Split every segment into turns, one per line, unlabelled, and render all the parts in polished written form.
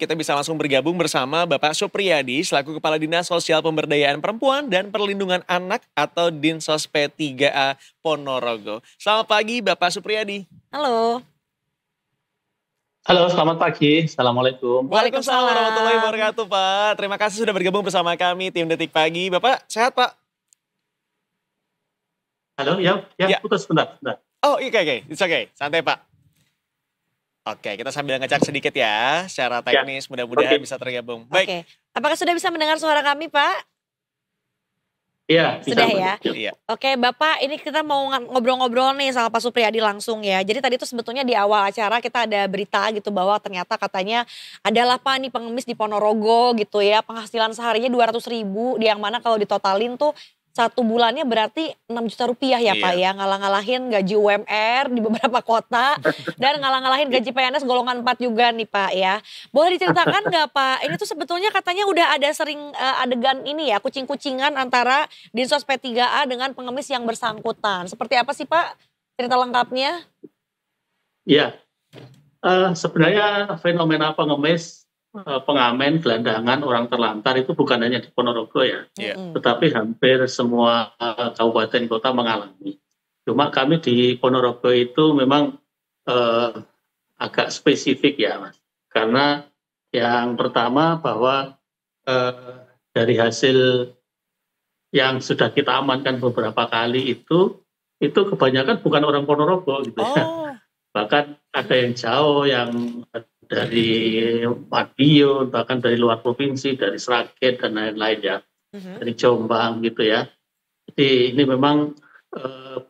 kita bisa langsung bergabung bersama Bapak Supriyadi selaku Kepala Dinas Sosial Pemberdayaan Perempuan dan Perlindungan Anak atau Dinsos P3A Ponorogo. Selamat pagi Bapak Supriyadi.
Halo.
Halo, selamat pagi. Assalamualaikum.
Waalaikumsalam warahmatullahi
Waalaikumsalam.
wabarakatuh Pak. Terima kasih sudah bergabung bersama kami tim Detik Pagi. Bapak sehat Pak?
Halo, ya,
Ya.
putus sebentar.
Oh iya, oke. It's okay. Santai Pak. Oke, kita sambil ngecek sedikit ya. Secara teknis mudah-mudahan
Oke.
bisa tergabung. Baik.
Oke. Apakah sudah bisa mendengar suara kami, Pak?
Iya, bisa.
Sudah ya?
Iya.
Oke, Bapak, ini kita mau ngobrol-ngobrol nih sama Pak Supriyadi langsung ya. Jadi tadi tuh sebetulnya di awal acara kita ada berita gitu bahwa ternyata katanya adalah Pak nih pengemis di Ponorogo gitu ya. Penghasilan seharinya 200.000, yang mana kalau ditotalin tuh 1 bulannya berarti 6 juta rupiah ya Pak ya. Ngalah-ngalahin gaji UMR di beberapa kota dan ngalah-ngalahin gaji PNS golongan 4 juga nih Pak ya. Boleh diceritakan nggak Pak? Ini tuh sebetulnya katanya udah ada sering adegan ini ya, kucing-kucingan antara Dinsos P3A dengan pengemis yang bersangkutan. Seperti apa sih Pak cerita lengkapnya?
Iya. Sebenarnya fenomena pengemis, pengamen, gelandangan, orang terlantar itu bukan hanya di Ponorogo ya,
Iya.
tetapi hampir semua kabupaten kota mengalami. Cuma kami di Ponorogo itu memang agak spesifik ya, Mas. Karena yang pertama bahwa dari hasil yang sudah kita amankan beberapa kali itu kebanyakan bukan orang Ponorogo gitu ya.
Oh.
Bahkan ada yang jauh, yang dari Madiun, bahkan dari luar provinsi, dari Sragen dan lain-lain ya, dari Jombang gitu ya. Jadi ini memang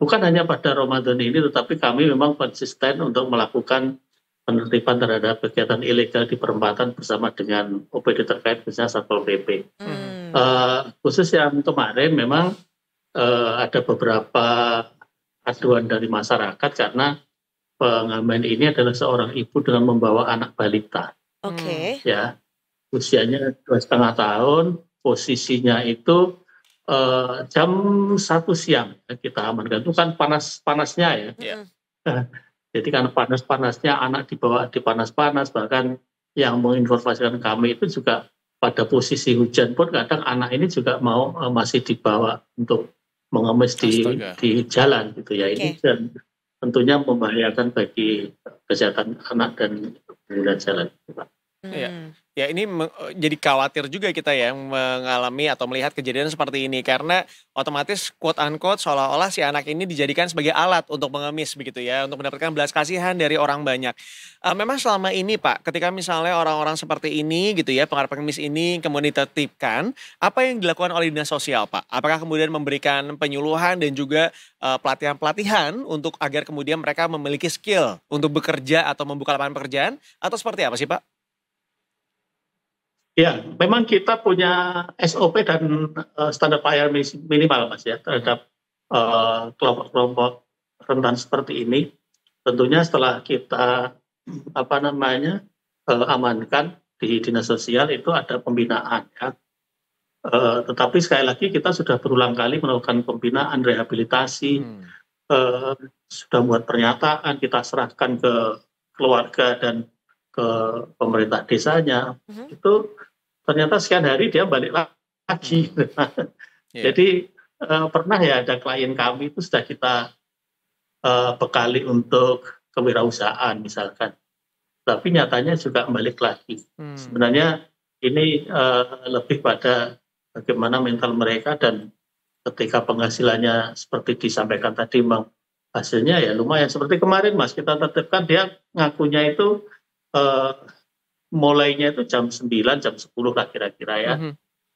bukan hanya pada Ramadan ini, tetapi kami memang konsisten untuk melakukan penertiban terhadap kegiatan ilegal di perempatan bersama dengan OPD terkait misalnya Satpol PP. Khusus yang kemarin memang ada beberapa aduan dari masyarakat karena pengamen ini adalah seorang ibu dengan membawa anak balita.
Oke.
Ya, usianya 2,5 tahun, posisinya itu jam 1 siang kita amankan. Itu kan panas-panasnya ya. Jadi karena panas-panasnya anak dibawa di panas-panas, bahkan yang menginformasikan kami itu juga pada posisi hujan pun kadang anak ini juga masih dibawa untuk mengemis di jalan gitu ya. Ini dan tentunya membahayakan bagi kesehatan anak dan pengguna jalan.
Ya ini jadi khawatir juga kita ya mengalami atau melihat kejadian seperti ini karena otomatis quote unquote seolah-olah si anak ini dijadikan sebagai alat untuk mengemis begitu ya, untuk mendapatkan belas kasihan dari orang banyak. Memang selama ini Pak, ketika misalnya orang-orang seperti ini gitu ya, pengemis ini kemudian ditertibkan, apa yang dilakukan oleh dinas sosial Pak? Apakah kemudian memberikan penyuluhan dan juga pelatihan-pelatihan untuk agar kemudian mereka memiliki skill untuk bekerja atau membuka lapangan pekerjaan atau seperti apa sih Pak?
Ya, memang kita punya SOP dan standar pelayanan minimal Mas ya terhadap kelompok-kelompok rentan seperti ini. Tentunya setelah kita amankan di dinas sosial itu ada pembinaan ya. Tetapi sekali lagi kita sudah berulang kali melakukan pembinaan, rehabilitasi, sudah buat pernyataan, kita serahkan ke keluarga dan ke pemerintah desanya. Itu ternyata sekian hari dia balik lagi. Jadi pernah ya ada klien kami itu sudah kita bekali untuk kewirausahaan misalkan, tapi nyatanya juga balik lagi. Sebenarnya ini lebih pada bagaimana mental mereka, dan ketika penghasilannya seperti disampaikan tadi hasilnya ya lumayan. Seperti kemarin Mas kita tertibkan, dia ngakunya itu mulainya itu jam 9, jam 10 lah kira-kira ya.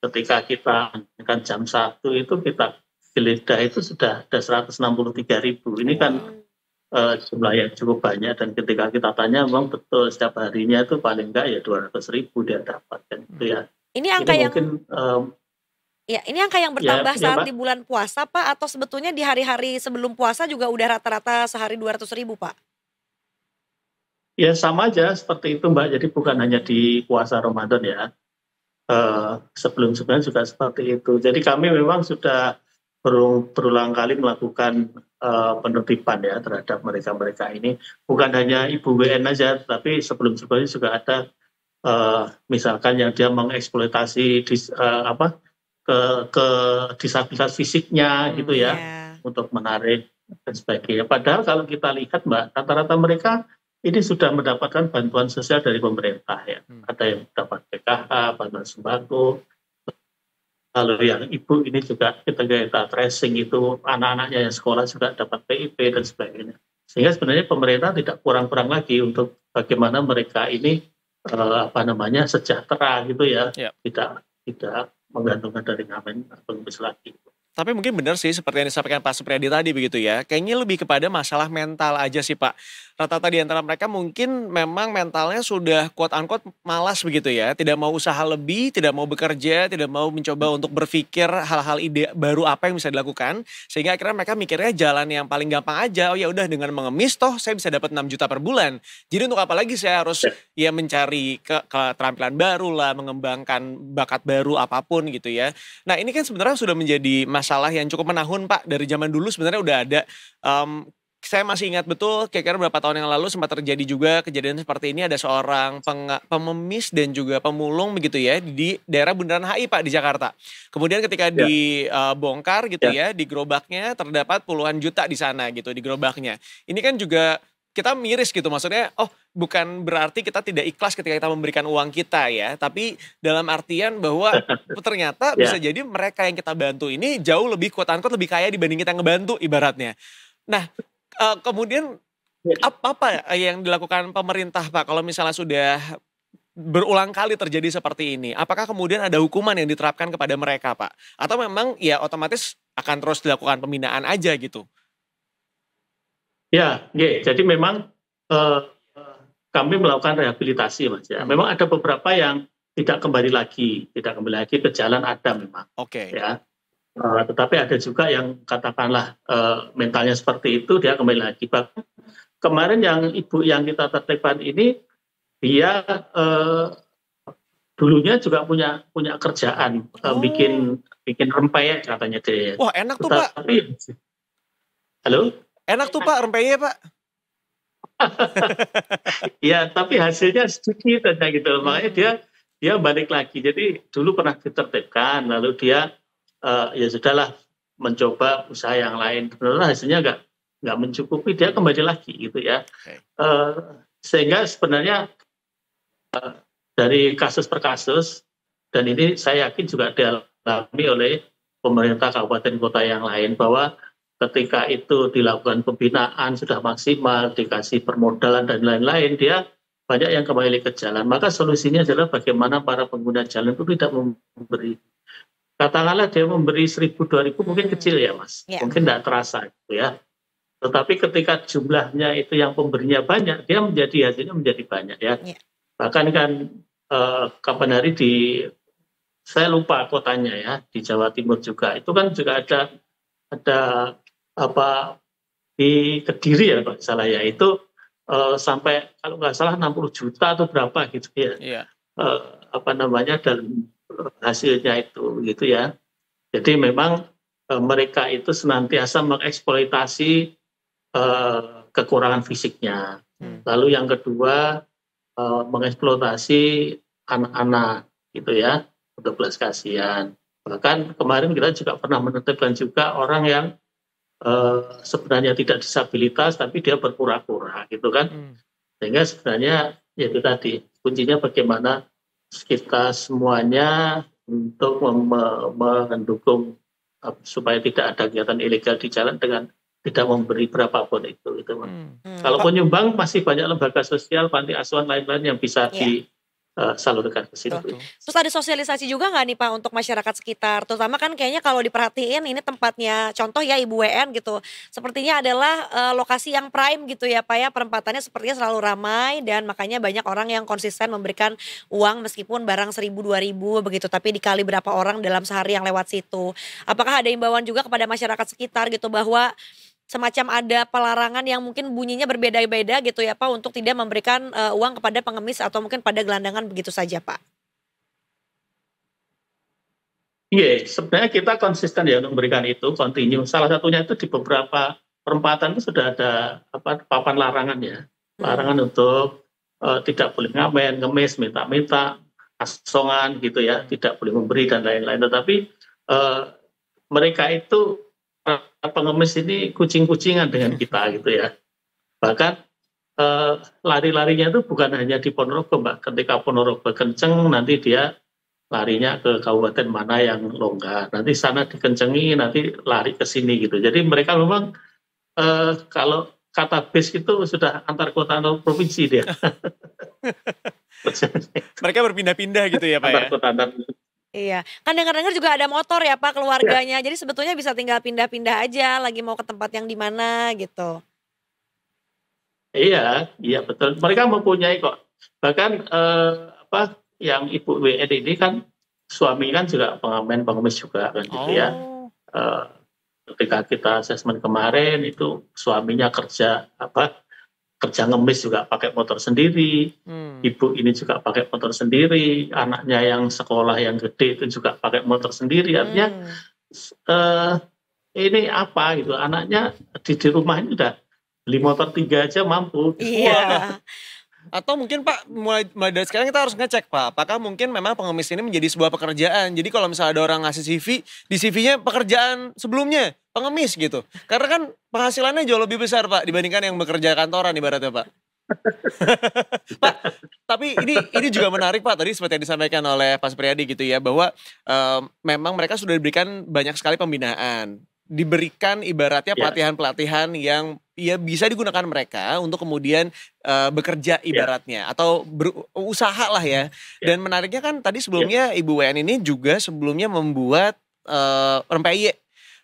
Ketika kita kan jam 1 itu kita geledah itu sudah ada 163.000. Ini kan jumlah yang cukup banyak, dan ketika kita tanya memang betul setiap harinya itu paling enggak ya 200.000 dia dapatkan itu ya.
Ini angka
ini
yang
mungkin
ini angka yang bertambah saat di bulan puasa Pak, atau sebetulnya di hari-hari sebelum puasa juga udah rata-rata sehari 200.000 Pak?
Ya sama aja seperti itu Mbak, jadi bukan hanya di puasa Ramadan ya, sebelum-sebelumnya juga seperti itu. Jadi kami memang sudah berulang kali melakukan penertiban ya terhadap mereka-mereka ini. Bukan hanya Ibu WN aja, tapi sebelum-sebelumnya juga ada misalkan yang dia mengeksploitasi ke disabilitas fisiknya gitu ya, untuk menarik dan sebagainya. Padahal kalau kita lihat Mbak, rata-rata mereka ini sudah mendapatkan bantuan sosial dari pemerintah ya. Ada yang dapat PKH, bantuan sembako. Lalu yang ibu ini juga kita tracing itu anak-anaknya yang sekolah juga dapat PIP dan sebagainya. Sehingga sebenarnya pemerintah tidak kurang-kurang lagi untuk bagaimana mereka ini sejahtera gitu ya, tidak menggantungkan dari ngamen atau pengemis lagi.
Tapi mungkin benar sih seperti yang disampaikan Pak Supriyadi tadi begitu ya. Kayaknya lebih kepada masalah mental aja sih Pak. Rata-rata di antara mereka mungkin memang mentalnya sudah quote unquote malas begitu ya. Tidak mau usaha lebih, tidak mau bekerja, tidak mau mencoba untuk berpikir hal-hal ide baru apa yang bisa dilakukan. Sehingga akhirnya mereka mikirnya jalan yang paling gampang aja. Oh ya udah dengan mengemis toh saya bisa dapat 6 juta per bulan. Jadi untuk apa lagi saya harus ya mencari keterampilan baru lah, mengembangkan bakat baru apapun gitu ya. Nah ini kan sebenarnya sudah menjadi masalah yang cukup menahun Pak. Dari zaman dulu sebenarnya udah ada. Saya masih ingat betul kira-kira beberapa tahun yang lalu sempat terjadi juga kejadian seperti ini. Ada seorang pengemis dan juga pemulung begitu ya di daerah Bundaran HI Pak di Jakarta. Kemudian ketika dibongkar gitu ya, di gerobaknya terdapat puluhan juta di sana gitu di gerobaknya. Ini kan juga kita miris gitu, maksudnya bukan berarti kita tidak ikhlas ketika kita memberikan uang kita ya, tapi dalam artian bahwa ternyata bisa jadi mereka yang kita bantu ini jauh lebih quote-unquote lebih kaya dibanding kita yang ngebantu ibaratnya. Nah kemudian apa yang dilakukan pemerintah Pak kalau misalnya sudah berulang kali terjadi seperti ini? Apakah kemudian ada hukuman yang diterapkan kepada mereka Pak? Atau memang ya otomatis akan terus dilakukan pembinaan aja gitu?
Ya, jadi memang kami melakukan rehabilitasi Mas ya. Memang ada beberapa yang tidak kembali lagi ke jalan ada memang.
Oke.
Ya. Tetapi ada juga yang katakanlah mentalnya seperti itu dia kembali lagi. Bahkan kemarin yang ibu yang kita tertipkan ini dia dulunya juga punya kerjaan bikin rempeyek katanya dia.
Wah enak tuh Pak.
Halo?
Enak tuh Pak rempeyek Pak.
Ya tapi hasilnya sedikit aja gitu. Makanya dia balik lagi. Jadi dulu pernah ditertibkan lalu dia ya sudahlah mencoba usaha yang lain. Sebenarnya hasilnya nggak mencukupi, dia kembali lagi gitu ya. Sehingga sebenarnya dari kasus per kasus dan ini saya yakin juga dialami oleh pemerintah kabupaten kota yang lain bahwa ketika itu dilakukan pembinaan sudah maksimal, dikasih permodalan dan lain-lain, dia banyak yang kembali ke jalan. Maka solusinya adalah bagaimana para pengguna jalan itu tidak memberi. Katakanlah dia memberi 1.000, 2.000 mungkin kecil ya Mas. Mungkin tidak terasa gitu ya. Tetapi ketika jumlahnya itu yang pemberinya banyak, dia hasilnya menjadi banyak ya. Bahkan kan kapan hari saya lupa kotanya ya, di Jawa Timur juga. Itu kan juga ada di Kediri ya Pak salah ya, itu sampai kalau nggak salah 60 juta atau berapa gitu ya. Dalam hasilnya itu gitu ya. Jadi memang mereka itu senantiasa mengeksploitasi kekurangan fisiknya. Lalu yang kedua mengeksploitasi anak-anak gitu ya untuk belas kasihan. Bahkan kemarin kita juga pernah menetapkan juga orang yang sebenarnya tidak disabilitas tapi dia berpura-pura gitu kan. Sehingga sebenarnya ya itu tadi kuncinya bagaimana kita semuanya untuk mendukung supaya tidak ada kegiatan ilegal di jalan dengan tidak memberi berapapun itu. Kalaupun nyumbang masih banyak lembaga sosial, panti asuhan lain-lain yang bisa disalurkan ke situ.
Terus ada sosialisasi juga nggak nih Pak untuk masyarakat sekitar? Terutama kan kayaknya kalau diperhatiin ini tempatnya contoh ya Ibu WN gitu. Sepertinya adalah lokasi yang prime gitu ya Pak ya. Perempatannya sepertinya selalu ramai dan makanya banyak orang yang konsisten memberikan uang meskipun barang 1.000, 2.000 begitu. Tapi dikali berapa orang dalam sehari yang lewat situ. Apakah ada imbauan juga kepada masyarakat sekitar gitu bahwa semacam ada pelarangan yang mungkin bunyinya berbeda-beda gitu ya Pak untuk tidak memberikan uang kepada pengemis atau mungkin pada gelandangan begitu saja Pak?
Iya, sebenarnya kita konsisten ya untuk memberikan itu, continue. Salah satunya itu di beberapa perempatan itu sudah ada papan larangan ya. Larangan untuk tidak boleh ngamen, ngemis, minta-minta, asongan gitu ya, tidak boleh memberi dan lain-lain. Tetapi mereka itu pengemis ini kucing-kucingan dengan kita gitu ya. Bahkan lari-larinya itu bukan hanya di Ponorogo, Mbak. Ketika Ponorogo kenceng, nanti dia larinya ke kabupaten mana yang longgar. Nanti sana dikencengi, nanti lari ke sini gitu. Jadi mereka memang kalau kata bis itu sudah antar kota antar provinsi dia.
Mereka berpindah-pindah gitu ya Pak ya?
Antar kota antar.
Iya, kan dengar-dengar juga ada motor ya Pak keluarganya. Jadi sebetulnya bisa tinggal pindah-pindah aja lagi mau ke tempat yang di mana gitu.
Iya, iya betul. Mereka mempunyai kok. Bahkan yang Ibu WN ini kan suami kan juga pengemis juga kan gitu ya. Ketika kita asesmen kemarin itu suaminya kerja ngemis juga pakai motor sendiri, ibu ini juga pakai motor sendiri, anaknya yang sekolah yang gede itu juga pakai motor sendiri. Artinya ini apa gitu, anaknya di rumah ini udah beli motor 3 aja mampu.
Iya.
Atau mungkin Pak mulai dari sekarang kita harus ngecek Pak, apakah mungkin memang pengemis ini menjadi sebuah pekerjaan. Jadi kalau misalnya ada orang ngasih CV, di CV-nya pekerjaan sebelumnya pengemis gitu. Karena kan penghasilannya jauh lebih besar Pak dibandingkan yang bekerja kantoran ibaratnya Pak. Pak, tapi ini juga menarik Pak, tadi seperti yang disampaikan oleh Pak Supriyadi gitu ya, bahwa memang mereka sudah diberikan banyak sekali pembinaan, diberikan ibaratnya pelatihan-pelatihan yang ya bisa digunakan mereka untuk kemudian bekerja ibaratnya atau berusaha lah ya. Dan menariknya kan tadi sebelumnya Ibu WN ini juga sebelumnya membuat rempeyek.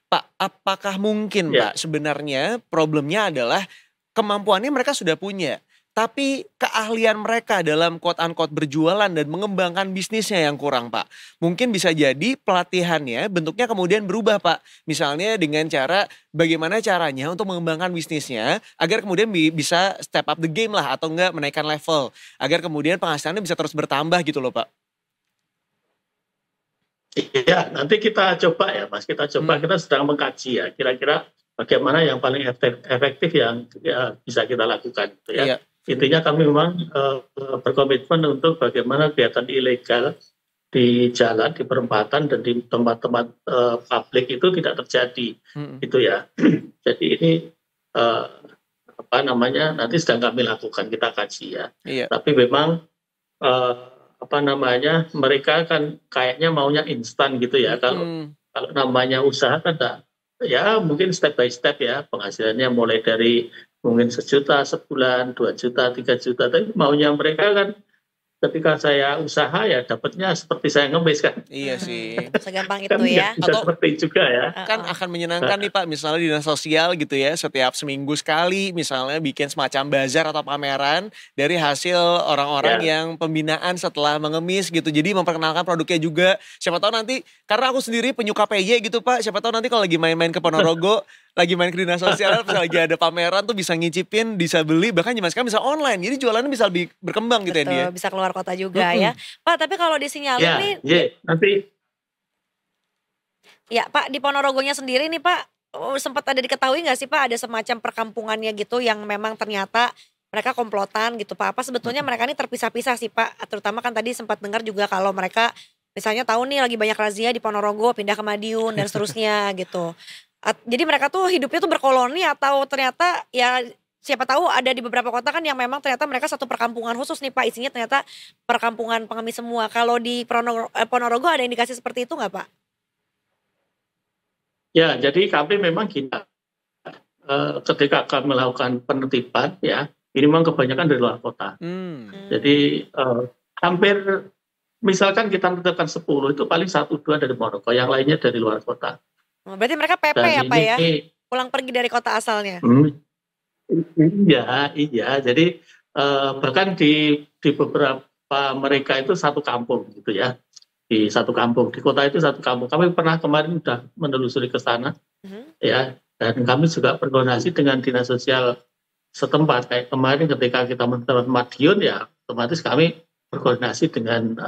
Pak, apakah mungkin Pak sebenarnya problemnya adalah kemampuannya mereka sudah punya, tapi keahlian mereka dalam quote unquote berjualan dan mengembangkan bisnisnya yang kurang Pak. Mungkin bisa jadi pelatihannya bentuknya kemudian berubah Pak. Misalnya dengan cara bagaimana caranya untuk mengembangkan bisnisnya agar kemudian bisa step up the game lah atau enggak menaikkan level. Agar kemudian penghasilannya bisa terus bertambah gitu loh Pak.
Iya, nanti kita coba ya Mas. Kita sedang mengkaji ya kira-kira bagaimana yang paling efektif yang bisa kita lakukan gitu ya. Iya. Intinya kami memang berkomitmen untuk bagaimana kegiatan ilegal di jalan, di perempatan dan di tempat-tempat publik itu tidak terjadi, gitu ya. Jadi ini nanti sedang kami lakukan, kita kaji ya. Iya. Tapi memang mereka kan kayaknya maunya instan gitu ya. Kalau namanya usaha kan ya mungkin step by step ya, penghasilannya mulai dari mungkin 1 juta sebulan, 2 juta, 3 juta. Tapi maunya mereka kan ketika saya usaha ya dapatnya seperti saya ngemis kan.
Iya sih.
Segampang itu
kan
ya.
Bisa seperti juga ya.
Kan akan menyenangkan nih Pak, misalnya dinas sosial gitu ya, setiap seminggu sekali misalnya bikin semacam bazar atau pameran dari hasil orang-orang yang pembinaan setelah mengemis gitu. Jadi memperkenalkan produknya juga. Siapa tahu nanti, karena aku sendiri penyuka PY gitu Pak, siapa tahu nanti kalau lagi main-main ke Ponorogo, lagi main ke dinas sosial, pas lagi ada pameran tuh bisa ngicipin, bisa beli, bahkan zaman sekarang bisa online. Jadi jualannya bisa lebih berkembang gitu.
Betul,
ya dia.
Bisa keluar kota juga ya. Pak, tapi kalau disinyalir nih.
Nanti.
Ya Pak, di Ponorogonya sendiri nih Pak, sempat ada diketahui nggak sih Pak ada semacam perkampungannya gitu yang memang ternyata mereka komplotan gitu Pak. Apa sebetulnya mereka ini terpisah-pisah sih Pak? Terutama kan tadi sempat dengar juga kalau mereka misalnya tahu nih lagi banyak razia di Ponorogo, pindah ke Madiun dan seterusnya gitu. Jadi mereka tuh hidupnya tuh berkoloni atau ternyata ya siapa tahu ada di beberapa kota kan yang memang ternyata mereka satu perkampungan khusus nih Pak, isinya ternyata perkampungan pengemis semua. Kalau di Ponorogo ada indikasi seperti itu nggak Pak?
Ya, jadi kami memang kita ketika kami melakukan penertiban ya, ini memang kebanyakan dari luar kota. Jadi hampir misalkan kita menetapkan 10 itu paling 1-2 dari Ponorogo, yang lainnya dari luar kota.
Berarti mereka PP
Dan
ya Pak ya? Pulang pergi dari kota asalnya?
Iya. Jadi bahkan di beberapa mereka itu satu kampung gitu ya. Di satu kampung, di kota itu satu kampung. Kami pernah kemarin sudah menelusuri ke sana, ya. Dan kami juga berkoordinasi dengan dinas sosial setempat. Kayak kemarin ketika kita menetapkan Madiun ya, otomatis kami berkoordinasi dengan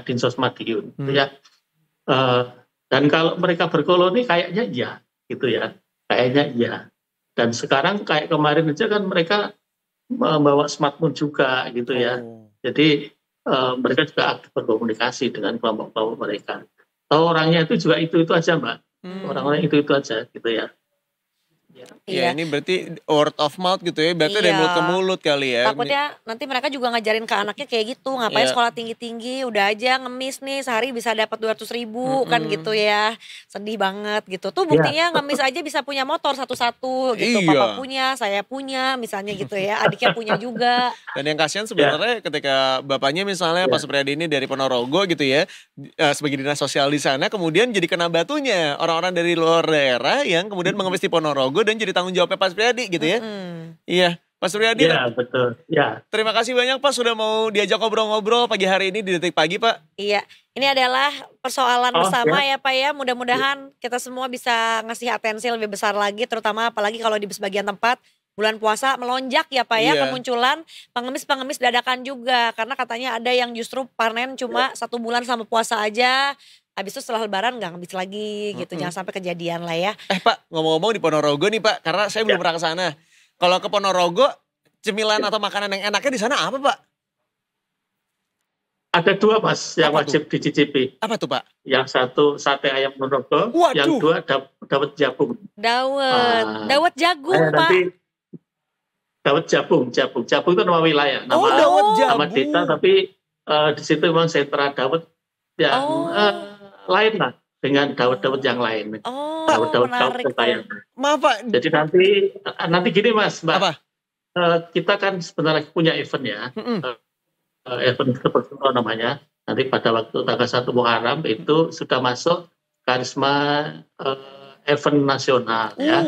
Dinsos Madiun, gitu ya. Dan kalau mereka berkoloni kayaknya iya, gitu ya. Kayaknya iya. Dan sekarang kayak kemarin aja kan mereka membawa smartphone juga gitu ya.
Oh.
Jadi mereka juga aktif berkomunikasi dengan kelompok-kelompok mereka. Tahu orangnya itu juga itu aja Mbak. Orang-orang itu aja gitu ya.
Ya
Iya.
ini berarti word of mouth gitu ya, berarti dari
Iya.
mulut ke mulut kali ya.
Takutnya nanti mereka juga ngajarin ke anaknya kayak gitu, ngapain
Iya.
sekolah tinggi-tinggi, udah aja ngemis nih sehari bisa dapat 200.000 kan gitu ya. Sedih banget gitu. Tuh buktinya ngemis aja bisa punya motor satu-satu gitu.
Iya.
Papa punya, saya punya misalnya gitu ya. Adiknya punya juga.
Dan yang kasihan sebenarnya ketika bapaknya misalnya Pak Supriyadi ini dari Ponorogo gitu ya, sebagai dinas sosial di sana, kemudian jadi kena batunya orang-orang dari luar daerah yang kemudian mengemis di Ponorogo dan jadi tanggung jawabnya Pak Supriyadi gitu ya. Iya, Pak Supriyadi.
Iya betul. Ya.
Terima kasih banyak Pak sudah mau diajak ngobrol-ngobrol pagi hari ini di Detik Pagi Pak.
Iya, ini adalah persoalan bersama
ya.
ya Pak ya. Mudah-mudahan kita semua bisa ngasih atensi lebih besar lagi, terutama apalagi kalau di sebagian tempat bulan puasa melonjak ya Pak ya,
Iya.
kemunculan pengemis-pengemis dadakan juga. Karena katanya ada yang justru panen cuma 1 bulan sama puasa aja, habis itu setelah lebaran nggak ngemis lagi gitu. Jangan sampai kejadian lah ya.
Pak, ngomong-ngomong di Ponorogo nih Pak, karena saya belum pernah ke sana. Kalau ke Ponorogo, cemilan atau makanan yang enaknya di sana apa Pak?
Ada 2 Mas yang
Apa tuh?
wajib dicicipi.
Apa tuh Pak?
Yang satu sate ayam Ponorogo,
Waduh.
yang 2 dawet jabung.
Dawet jagung Pak.
Nanti dawet jabung itu nama wilayah, nama
dawet
nama
jagung.
desa, tapi di situ memang sentra dawet yang lain lah dengan dawet-dawet yang lain.
Oh,
Dawet-dawet
menarik
kota yang.
Maaf Pak.
Jadi nanti gini Mas, Mbak.
Apa?
Kita kan sebentar lagi punya event ya. Event Grebek Suro namanya. Nanti pada waktu tanggal 1 Muharram itu sudah masuk karisma event nasional ya.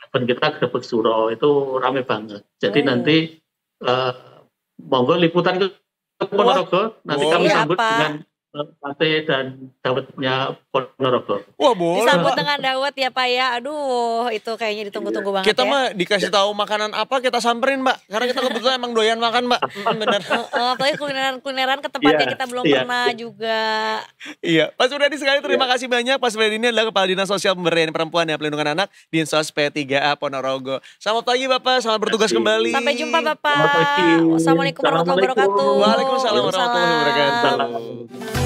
Event kita Grebek Suro itu rame banget. Jadi nanti monggo liputan ke Ponorogo. Nanti kami
Iya,
sambut
Pak.
dengan sate dan dawetnya Ponorogo.
Wah boleh.
Disambut dengan dawet ya Pak ya. Aduh, itu kayaknya ditunggu-tunggu banget
Kita
ya.
mah dikasih tahu makanan apa kita samperin Mbak. Karena kita kebetulan emang doyan makan Mbak. Bener.
Apalagi kulineran-kulineran ke tempat yang kita belum pernah juga.
Iya, Pak Supriyadi sekali terima kasih banyak. Pak Supriyadi ini adalah Kepala Dinas Sosial Pemberdayaan Perempuan dan Pelindungan Anak Dinsos P3A Ponorogo. Selamat pagi Bapak, selamat bertugas kembali.
Sampai jumpa Bapak.
Selamat pagi.
Wassalamualaikum warahmatullahi wabarakatuh.
Waalaikumsalam warahmatullahi
Waalaikumsalam.
wabarakatuh.